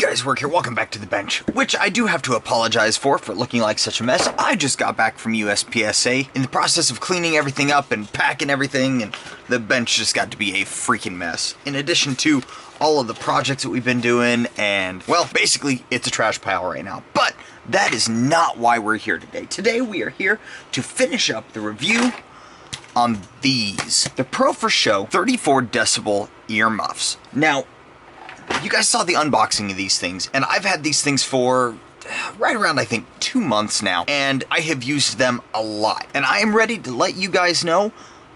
guys, Work here. Welcome back to the bench, which I do have to apologize for looking like such a mess. I just got back from USPSA in the process of cleaning everything up and packing everything, and the bench just got to be a freaking mess. In addition to all of the projects that we've been doing, and, well, basically, it's a trash pile right now. But that is not why we're here today. Today, we are here to finish up the review on these. The Pro for Sho 34 decibel earmuffs. Now, you guys saw the unboxing of these things, and I've had these things for right around, I think, 2 months now, and I have used them a lot. And I am ready to let you guys know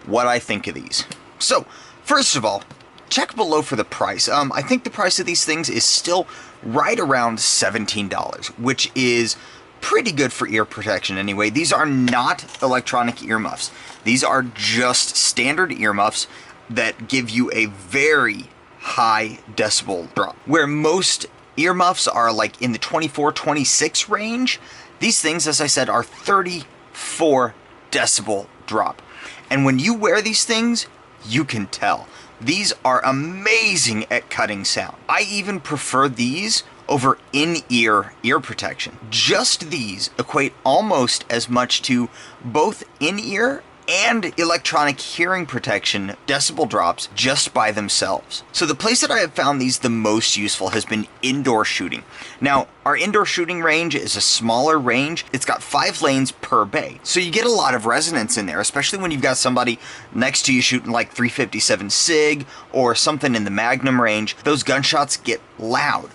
what I think of these. So, first of all, check below for the price. I think the price of these things is still right around $17, which is pretty good for ear protection anyway. These are not electronic earmuffs. These are just standard earmuffs that give you a very high decibel drop. Where most earmuffs are like in the 24, 26 range, these things, as I said, are 34 decibel drop. And when you wear these things, you can tell. These are amazing at cutting sound. I even prefer these over in-ear ear protection. Just these equate almost as much to both in-ear and electronic hearing protection decibel drops just by themselves. So the place that I have found these the most useful has been indoor shooting. Now, our indoor shooting range is a smaller range. It's got 5 lanes per bay. So you get a lot of resonance in there, especially when you've got somebody next to you shooting like 357 SIG or something in the Magnum range. Those gunshots get loud.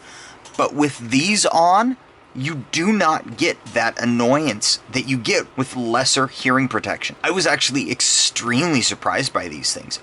But with these on, you do not get that annoyance that you get with lesser hearing protection. I was actually extremely surprised by these things.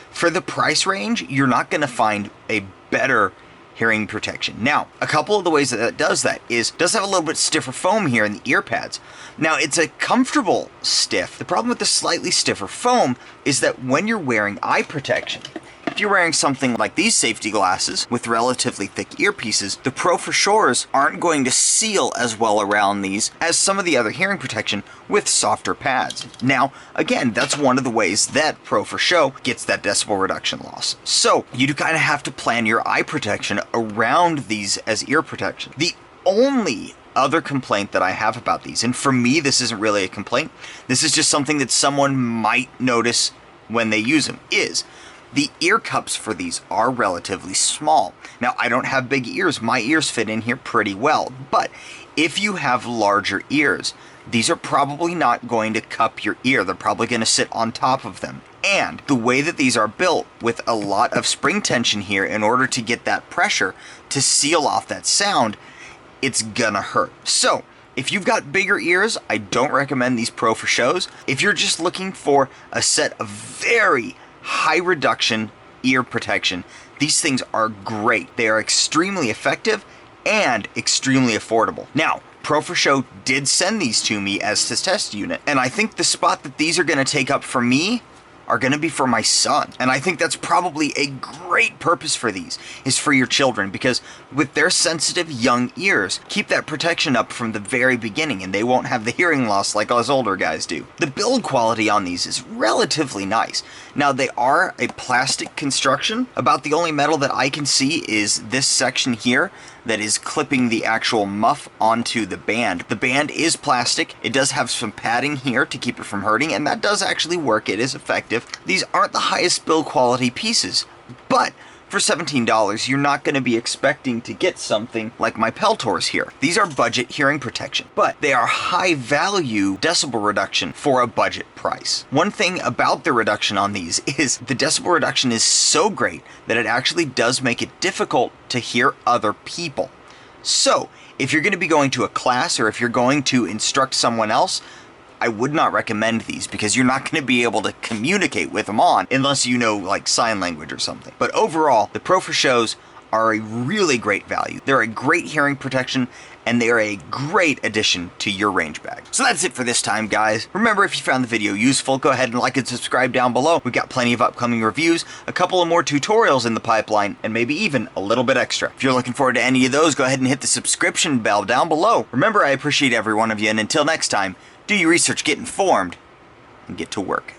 For the price range, you're not going to find a better hearing protection. Now, a couple of the ways that does that is, does have a little bit stiffer foam here in the ear pads. Now, it's a comfortable stiff. The problem with the slightly stiffer foam is that when you're wearing eye protection, if you're wearing something like these safety glasses with relatively thick earpieces, the Pro for Shores aren't going to seal as well around these as some of the other hearing protection with softer pads. Now, again, that's one of the ways that Pro for Sho gets that decibel reduction loss. So, you do kind of have to plan your eye protection around these as ear protection. The only other complaint that I have about these, and for me this isn't really a complaint, this is just something that someone might notice when they use them, is the ear cups for these are relatively small. Now, I don't have big ears. My ears fit in here pretty well. But if you have larger ears, these are probably not going to cup your ear. They're probably going to sit on top of them. And the way that these are built with a lot of spring tension here in order to get that pressure to seal off that sound, it's gonna hurt. So, if you've got bigger ears, I don't recommend these Pro for Shos. If you're just looking for a set of very high reduction ear protection, these things are great. They are extremely effective and extremely affordable. Now, Pro for Sho did send these to me as his test unit, and I think the spot that these are going to take up for me are going to be for my son. And I think that's probably a great purpose for these, is for your children, because with their sensitive young ears, keep that protection up from the very beginning and they won't have the hearing loss like us older guys do. The build quality on these is relatively nice. Now, they are a plastic construction. About the only metal that I can see is this section here that is clipping the actual muff onto the band. The band is plastic. It does have some padding here to keep it from hurting, and that does actually work. It is effective. These aren't the highest build quality pieces, but for $17, you're not going to be expecting to get something like my Peltors here. These are budget hearing protection, but they are high value decibel reduction for a budget price. One thing about the reduction on these is the decibel reduction is so great that it actually does make it difficult to hear other people. So, if you're going to be going to a class or if you're going to instruct someone else, I would not recommend these because you're not going to be able to communicate with them on unless you know like sign language or something. But overall, the Pro for Shos are a really great value. They're a great hearing protection and they are a great addition to your range bag. So that's it for this time, guys. Remember, if you found the video useful, go ahead and like and subscribe down below. We've got plenty of upcoming reviews, a couple of more tutorials in the pipeline, and maybe even a little bit extra. If you're looking forward to any of those, go ahead and hit the subscription bell down below. Remember, I appreciate every one of you, and until next time, do your research, get informed, and get to work.